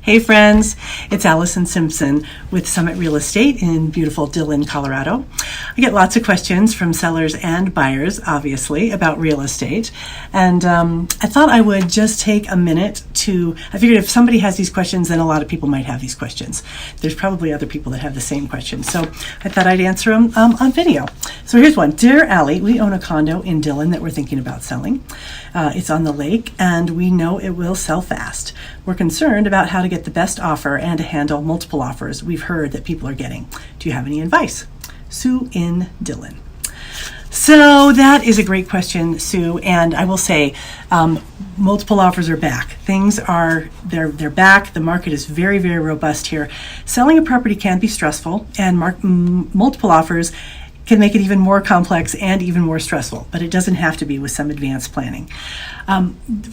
Hey friends, it's Allison Simson with Summit Real Estate in beautiful Dillon, Colorado. I get lots of questions from sellers and buyers, obviously, about real estate. And I thought I would just take a minute I figured if somebody has these questions, then a lot of people might have these questions. There's probably other people that have the same questions. So I thought I'd answer them on video. So here's one. Dear Allie, we own a condo in Dillon that we're thinking about selling. It's on the lake and we know it will sell fast. We're concerned about how to get the best offer and to handle multiple offers we've heard that people are getting. Do you have any advice? Sue in Dillon. So that is a great question, Sue, and I will say multiple offers are back. They're back. The market is very, very robust here. Selling a property can be stressful, and multiple offers can make it even more complex and even more stressful, but it doesn't have to be with some advanced planning.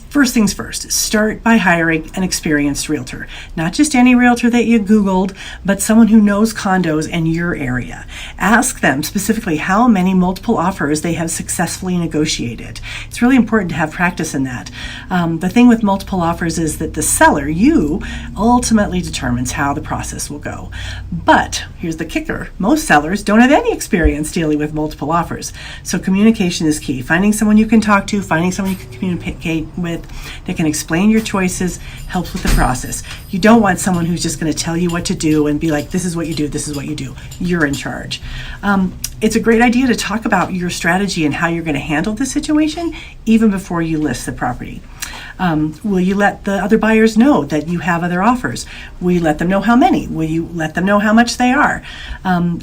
First things first, start by hiring an experienced realtor. Not just any realtor that you Googled, but someone who knows condos in your area. Ask them specifically how many multiple offers they have successfully negotiated. It's really important to have practice in that. The thing with multiple offers is that the seller, you, ultimately determines how the process will go. But here's the kicker. Most sellers don't have any experience dealing with multiple offers. So communication is key. Finding someone you can talk to, finding someone you can communicate with that can explain your choices helps with the process. You don't want someone who's just going to tell you what to do and be like, this is what you do, this is what you do. You're in charge. It's a great idea to talk about your strategy and how you're going to handle this situation even before you list the property. Will you let the other buyers know that you have other offers? Will you let them know how many? Will you let them know how much they are?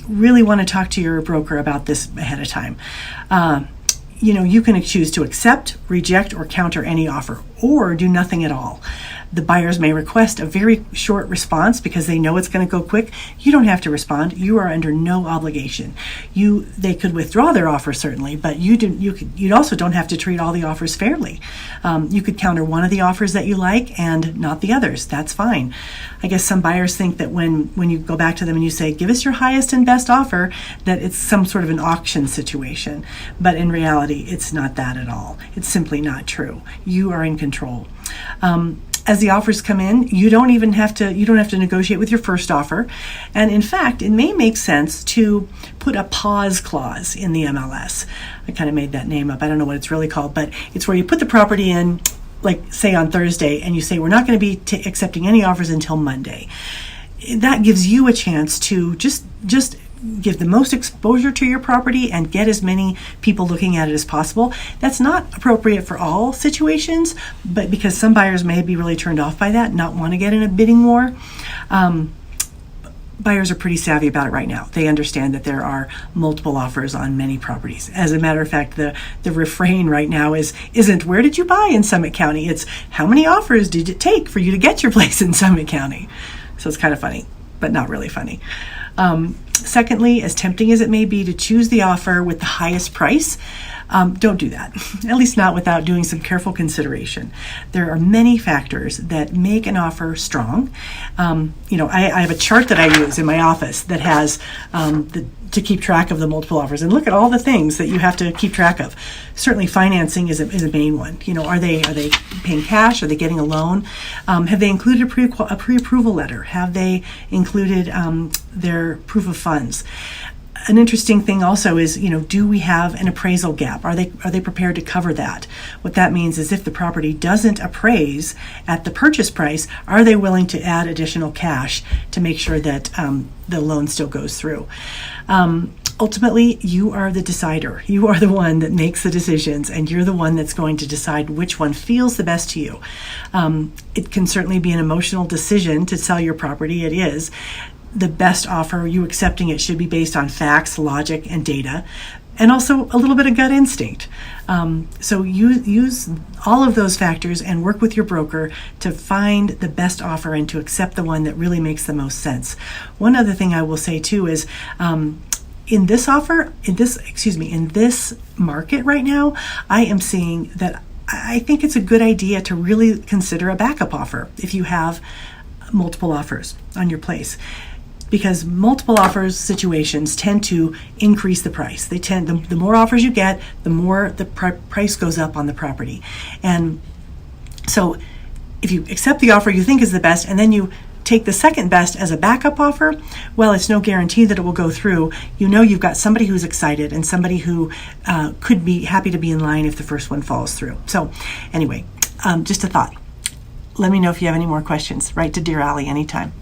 Really want to talk to your broker about this ahead of time. You can choose to accept, reject, or counter any offer, or do nothing at all. The buyers may request a very short response because they know it's going to go quick. You don't have to respond. You are under no obligation. They could withdraw their offer certainly, but you also don't have to treat all the offers fairly. You could counter one of the offers that you like and not the others. That's fine. I guess some buyers think that when you go back to them and you say, give us your highest and best offer, that it's some sort of an auction situation. But in reality, it's not that at all. It's simply not true. You are in control. As the offers come in, you don't have to negotiate with your first offer. And in fact, it may make sense to put a pause clause in the MLS. I kind of made that name up. I don't know what it's really called, but it's where you put the property in, like say on Thursday, and you say, we're not going to be accepting any offers until Monday. That gives you a chance to just give the most exposure to your property and get as many people looking at it as possible. That's not appropriate for all situations, but because some buyers may be really turned off by that, not want to get in a bidding war. Buyers are pretty savvy about it right now. They understand that there are multiple offers on many properties. As a matter of fact, the refrain right now isn't where did you buy in Summit County? It's how many offers did it take for you to get your place in Summit County? So it's kind of funny, but not really funny. Secondly, as tempting as it may be to choose the offer with the highest price, don't do that, at least not without doing some careful consideration. There are many factors that make an offer strong. I have a chart that I use in my office that has to keep track of the multiple offers and look at all the things that you have to keep track of. Certainly financing is a main one. Are they paying cash? Are they getting a loan? Have they included a pre-approval letter? Have they included their proof of funds? An interesting thing also is, do we have an appraisal gap? Are they prepared to cover that? What that means is if the property doesn't appraise at the purchase price, are they willing to add additional cash to make sure that the loan still goes through? Ultimately, you are the decider. You are the one that makes the decisions, and you're the one that's going to decide which one feels the best to you. It can certainly be an emotional decision to sell your property. It is. The best offer, you accepting it, should be based on facts, logic, and data, and also a little bit of gut instinct. So use all of those factors and work with your broker to find the best offer and to accept the one that really makes the most sense. One other thing I will say too is, in this market right now, I am seeing that I think it's a good idea to really consider a backup offer if you have multiple offers on your place. Because multiple offers situations tend to increase the price. The more offers you get, the more the price goes up on the property. And so if you accept the offer you think is the best, and then you take the second best as a backup offer, well, it's no guarantee that it will go through. You know you've got somebody who's excited and somebody who could be happy to be in line if the first one falls through. So anyway, just a thought. Let me know if you have any more questions. Write to Dear Allie anytime.